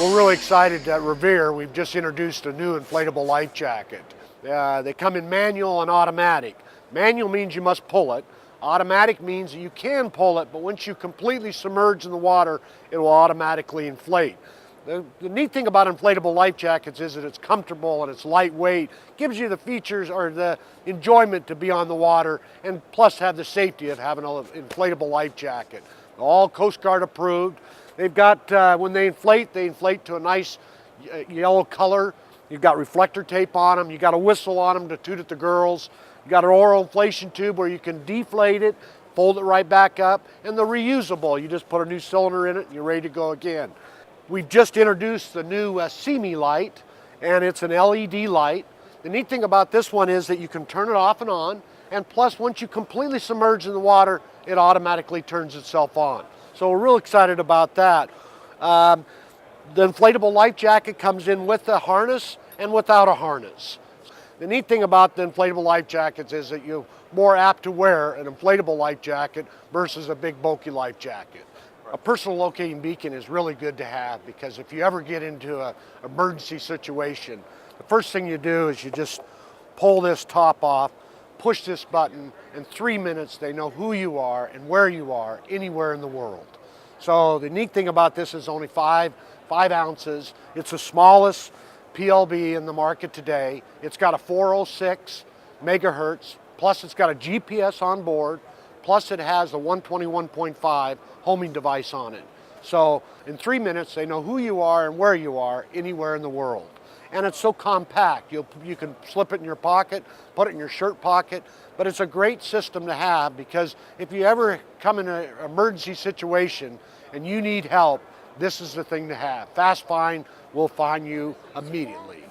We're really excited at Revere. We've just introduced a new inflatable life jacket. They come in manual and automatic. Manual means you must pull it. Automatic means that you can pull it, but once you completely submerge in the water, it will automatically inflate. The neat thing about inflatable life jackets is that it's comfortable and it's lightweight, gives you the features or the enjoyment to be on the water, and plus have the safety of having an inflatable life jacket. All Coast Guard approved. They've got, when they inflate to a nice yellow color. You've got reflector tape on them. You've got a whistle on them to toot at the girls. You've got an oral inflation tube where you can deflate it, fold it right back up, and they're reusable. You just put a new cylinder in it and you're ready to go again. We've just introduced the new See Me light, and it's an LED light. The neat thing about this one is that you can turn it off and on, and plus once you completely submerge in the water, it automatically turns itself on. So we're real excited about that. The inflatable life jacket comes in with a harness and without a harness. The neat thing about the inflatable life jackets is that you're more apt to wear an inflatable life jacket versus a big bulky life jacket. A personal locating beacon is really good to have, because if you ever get into an emergency situation, the first thing you do is you just pull this top off, push this button, in 3 minutes they know who you are and where you are anywhere in the world. So the neat thing about this is only 5 ounces. It's the smallest PLB in the market today. It's got a 406 megahertz, plus it's got a GPS on board, plus it has a 121.5 homing device on it. So in 3 minutes, they know who you are and where you are anywhere in the world. And it's so compact. You can slip it in your pocket, put it in your shirt pocket, but it's a great system to have, because if you ever come in an emergency situation and you need help, this is the thing to have. Fast Find will find you immediately.